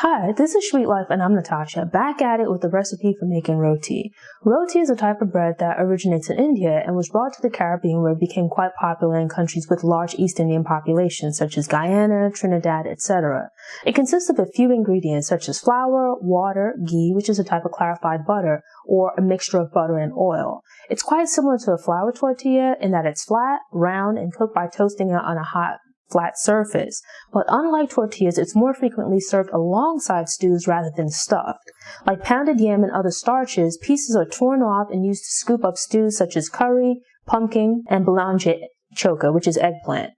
Hi, this is Sweet Life and I'm Natasha, back at it with a recipe for making roti. Roti is a type of bread that originates in India and was brought to the Caribbean where it became quite popular in countries with large East Indian populations such as Guyana, Trinidad, etc. It consists of a few ingredients such as flour, water, ghee, which is a type of clarified butter, or a mixture of butter and oil. It's quite similar to a flour tortilla in that it's flat, round, and cooked by toasting it on a hot flat surface, but unlike tortillas, it's more frequently served alongside stews rather than stuffed. Like pounded yam and other starches, pieces are torn off and used to scoop up stews such as curry, pumpkin, and balanjay choka, which is eggplant.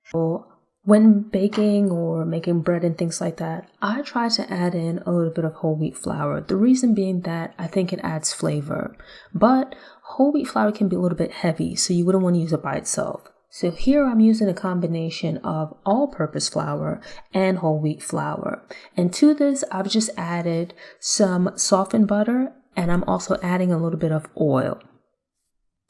When baking or making bread and things like that, I try to add in a little bit of whole wheat flour. The reason being that I think it adds flavor, but whole wheat flour can be a little bit heavy, so you wouldn't want to use it by itself. So here I'm using a combination of all-purpose flour and whole wheat flour. And to this, I've just added some softened butter, and I'm also adding a little bit of oil.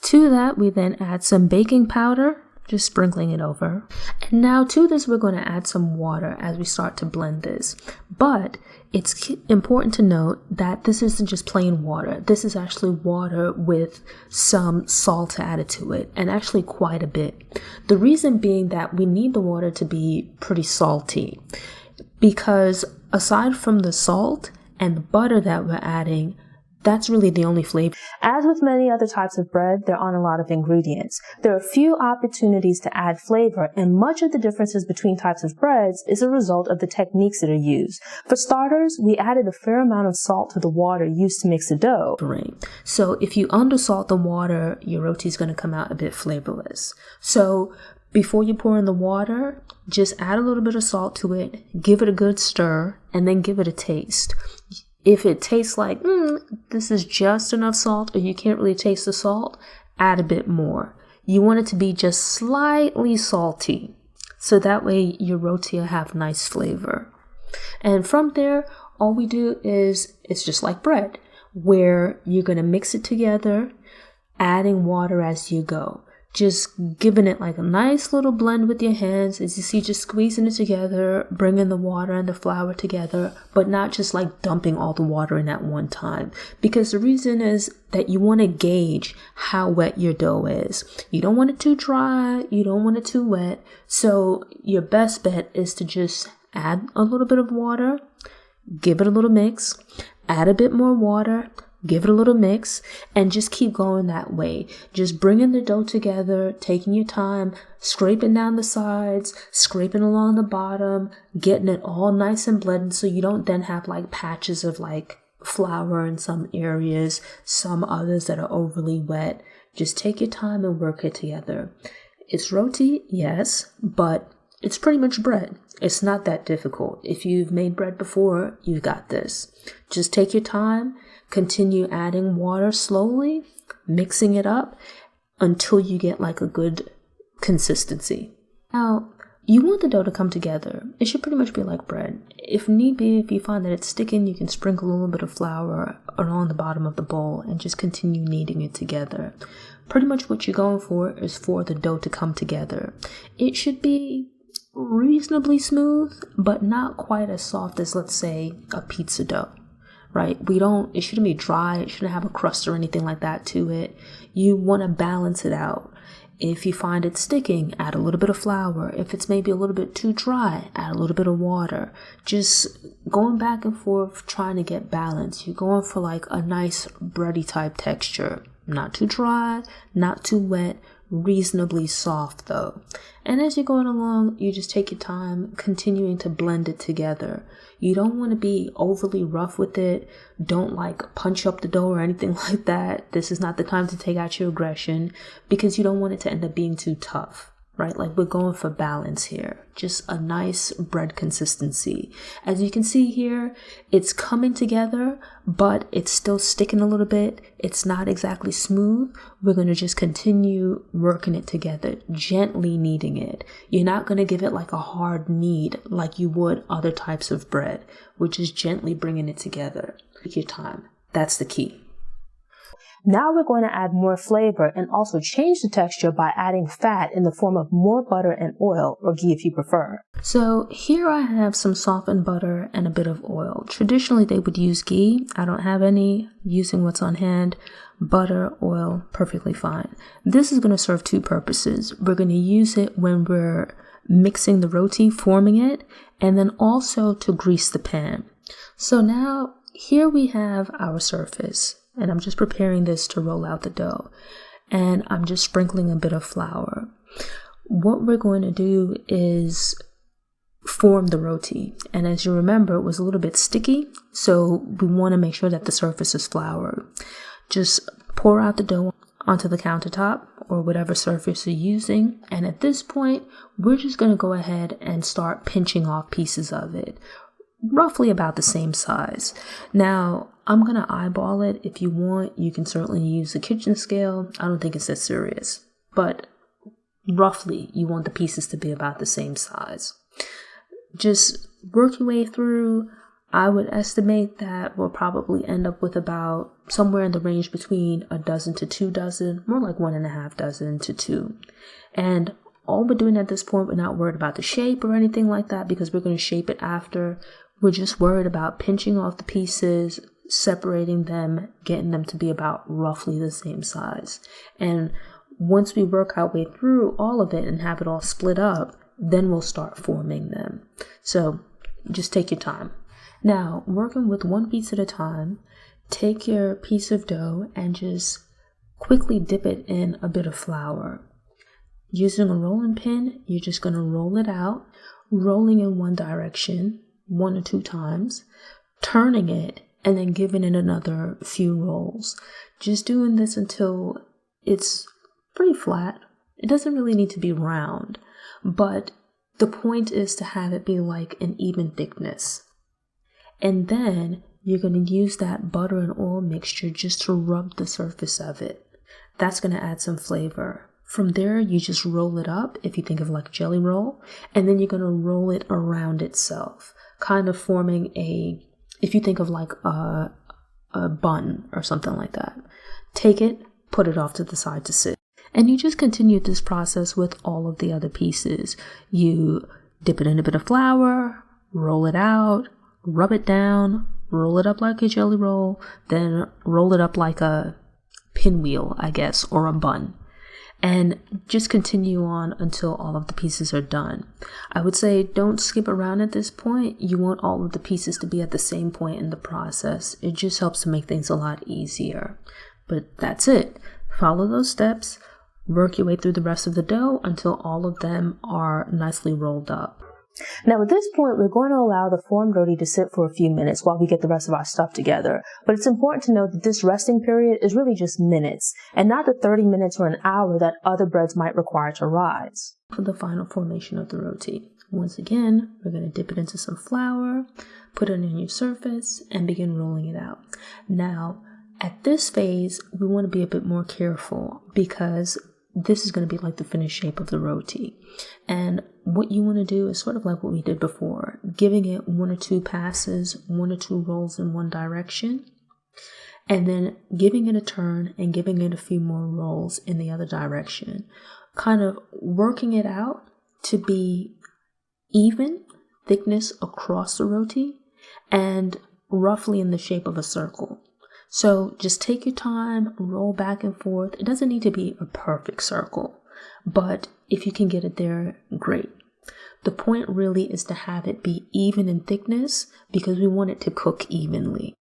To that, we then add some baking powder, just sprinkling it over. And now to this, we're going to add some water as we start to blend this. But it's important to note that this isn't just plain water. This is actually water with some salt added to it, and actually quite a bit. The reason being that we need the water to be pretty salty, because aside from the salt and the butter that we're adding, that's really the only flavor. As with many other types of bread, there aren't a lot of ingredients. There are few opportunities to add flavor, and much of the differences between types of breads is a result of the techniques that are used. For starters, we added a fair amount of salt to the water used to mix the dough. So if you undersalt the water, your roti is going to come out a bit flavorless. So before you pour in the water, just add a little bit of salt to it, give it a good stir, and then give it a taste. If it tastes like, this is just enough salt, or you can't really taste the salt, add a bit more. You want it to be just slightly salty, so that way your roti will have nice flavor. And from there, all we do is, it's just like bread, where you're going to mix it together, adding water as you go. Just giving it like a nice little blend with your hands, as you see, just squeezing it together, bringing the water and the flour together, but not just like dumping all the water in at one time. Because the reason is that you want to gauge how wet your dough is. You don't want it too dry, you don't want it too wet. So your best bet is to just add a little bit of water, give it a little mix, add a bit more water, give it a little mix, and just keep going that way. Just bringing the dough together, taking your time, scraping down the sides, scraping along the bottom, getting it all nice and blended so you don't then have like patches of like flour in some areas, some others that are overly wet. Just take your time and work it together. It's roti, yes, but it's pretty much bread. It's not that difficult. If you've made bread before, you've got this. Just take your time, continue adding water slowly, mixing it up until you get like a good consistency. Now, you want the dough to come together. It should pretty much be like bread. If need be, if you find that it's sticking, you can sprinkle a little bit of flour along the bottom of the bowl and just continue kneading it together. Pretty much what you're going for is for the dough to come together. It should be reasonably smooth, but not quite as soft as, let's say, a pizza dough. Right? It shouldn't be dry. It shouldn't have a crust or anything like that to it. You want to balance it out. If you find it sticking, add a little bit of flour. If it's maybe a little bit too dry, add a little bit of water. Just going back and forth, trying to get balance. You're going for like a nice bready type texture. Not too dry, not too wet, reasonably soft though. And as you're going along, you just take your time, continuing to blend it together. You don't want to be overly rough with it. Don't like punch up the dough or anything like that. This is not the time to take out your aggression, because you don't want it to end up being too tough. Right? Like, we're going for balance here. Just a nice bread consistency. As you can see here, it's coming together, but it's still sticking a little bit. It's not exactly smooth. We're going to just continue working it together, gently kneading it. You're not going to give it like a hard knead like you would other types of bread. We're just gently bringing it together. Take your time. That's the key. Now we're going to add more flavor and also change the texture by adding fat in the form of more butter and oil, or ghee if you prefer. So here I have some softened butter and a bit of oil. Traditionally they would use ghee. I don't have any. Using what's on hand, butter, oil, perfectly fine. This is going to serve two purposes. We're going to use it when we're mixing the roti, forming it, and then also to grease the pan. So now here we have our surface. And I'm just preparing this to roll out the dough. And I'm just sprinkling a bit of flour. What we're going to do is form the roti. And as you remember, it was a little bit sticky. So we want to make sure that the surface is floured. Just pour out the dough onto the countertop or whatever surface you're using. And at this point, we're just going to go ahead and start pinching off pieces of it, roughly about the same size. Now, I'm going to eyeball it. If you want, you can certainly use a kitchen scale. I don't think it's that serious, but roughly you want the pieces to be about the same size. Just work your way through. I would estimate that we'll probably end up with about somewhere in the range between a dozen to 2 dozen, more like 1.5 dozen to 2. And all we're doing at this point, we're not worried about the shape or anything like that because we're going to shape it after. We're just worried about pinching off the pieces, separating them, getting them to be about roughly the same size. And once we work our way through all of it and have it all split up, then we'll start forming them. So just take your time. Now, working with one piece at a time, take your piece of dough and just quickly dip it in a bit of flour. Using a rolling pin, you're just going to roll it out, rolling in one direction 1 or 2 times, turning it, and then giving it another few rolls. Just doing this until it's pretty flat. It doesn't really need to be round, but the point is to have it be like an even thickness. And then you're going to use that butter and oil mixture just to rub the surface of it. That's going to add some flavor. From there, you just roll it up, if you think of like a jelly roll, and then you're going to roll it around itself, kind of forming if you think of like a bun or something like that. Take it, put it off to the side to sit. And you just continue this process with all of the other pieces. You dip it in a bit of flour, roll it out, rub it down, roll it up like a jelly roll, then roll it up like a pinwheel, I guess, or a bun. And just continue on until all of the pieces are done. I would say don't skip around at this point. You want all of the pieces to be at the same point in the process. It just helps to make things a lot easier. But that's it. Follow those steps. Work your way through the rest of the dough until all of them are nicely rolled up. Now at this point, we're going to allow the formed roti to sit for a few minutes while we get the rest of our stuff together. But it's important to note that this resting period is really just minutes, and not the 30 minutes or an hour that other breads might require to rise. For the final formation of the roti, once again, we're going to dip it into some flour, put it on your surface, and begin rolling it out. Now, at this phase, we want to be a bit more careful because this is going to be like the finished shape of the roti. And what you want to do is sort of like what we did before, giving it 1 or 2 passes, 1 or 2 rolls in one direction, and then giving it a turn and giving it a few more rolls in the other direction, kind of working it out to be even thickness across the roti and roughly in the shape of a circle. So just take your time, roll back and forth. It doesn't need to be a perfect circle, but if you can get it there, great. The point really is to have it be even in thickness because we want it to cook evenly.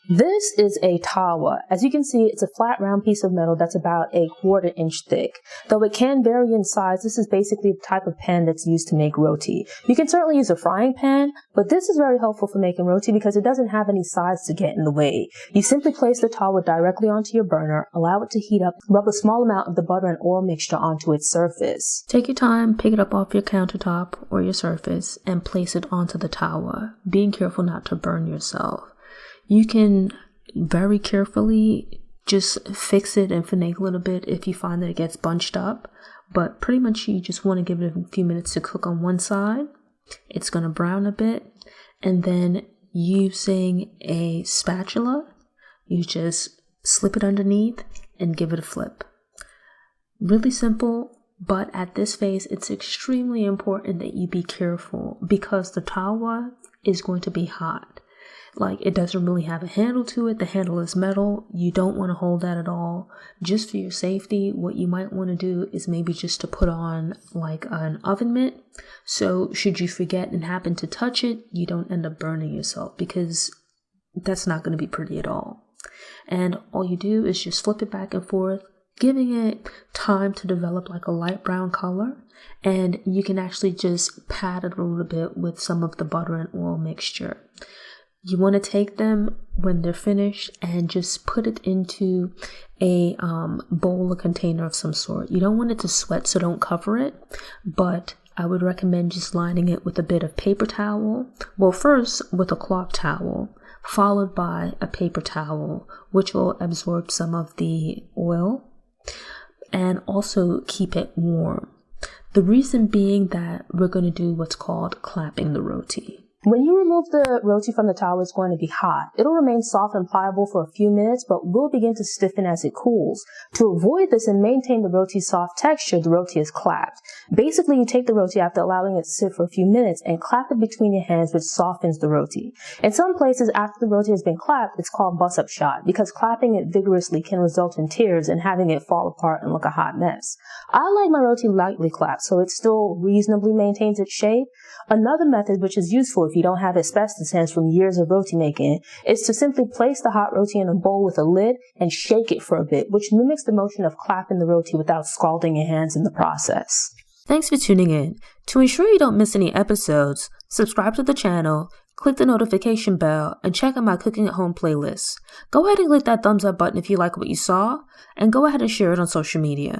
This is a tawa. As you can see, it's a flat round piece of metal that's about a 1/4 inch thick. Though it can vary in size, this is basically the type of pan that's used to make roti. You can certainly use a frying pan, but this is very helpful for making roti because it doesn't have any sides to get in the way. You simply place the tawa directly onto your burner, allow it to heat up, rub a small amount of the butter and oil mixture onto its surface. Take your time, pick it up off your countertop or your surface, and place it onto the tawa, being careful not to burn yourself. You can very carefully just fix it and finagle it a bit if you find that it gets bunched up. But pretty much you just want to give it a few minutes to cook on one side. It's going to brown a bit. And then using a spatula, you just slip it underneath, and give it a flip. Really simple, but at this phase, it's extremely important that you be careful because the tawa is going to be hot. Like, it doesn't really have a handle to it. The handle is metal. You don't want to hold that at all. Just for your safety, what you might want to do is maybe just to put on like an oven mitt. So should you forget and happen to touch it, you don't end up burning yourself, because that's not going to be pretty at all. And all you do is just flip it back and forth, giving it time to develop like a light brown color. And you can actually just pat it a little bit with some of the butter and oil mixture. You want to take them when they're finished and just put it into a bowl or container of some sort. You don't want it to sweat, so don't cover it. But I would recommend just lining it with a bit of paper towel. Well, first with a cloth towel, followed by a paper towel, which will absorb some of the oil and also keep it warm. The reason being that we're going to do what's called clapping the roti. When you remove the roti from the towel, it's going to be hot. It'll remain soft and pliable for a few minutes, but will begin to stiffen as it cools. To avoid this and maintain the roti's soft texture, the roti is clapped. Basically, you take the roti after allowing it to sit for a few minutes and clap it between your hands, which softens the roti. In some places, after the roti has been clapped, it's called bus-up shot, because clapping it vigorously can result in tears and having it fall apart and look a hot mess. I like my roti lightly clapped, so it still reasonably maintains its shape. Another method, which is useful if you don't have asbestos hands from years of roti making, is to simply place the hot roti in a bowl with a lid and shake it for a bit, which mimics the motion of clapping the roti without scalding your hands in the process. Thanks for tuning in. To ensure you don't miss any episodes, subscribe to the channel, click the notification bell, and check out my Cooking at Home playlist. Go ahead and click that thumbs up button if you like what you saw, and go ahead and share it on social media.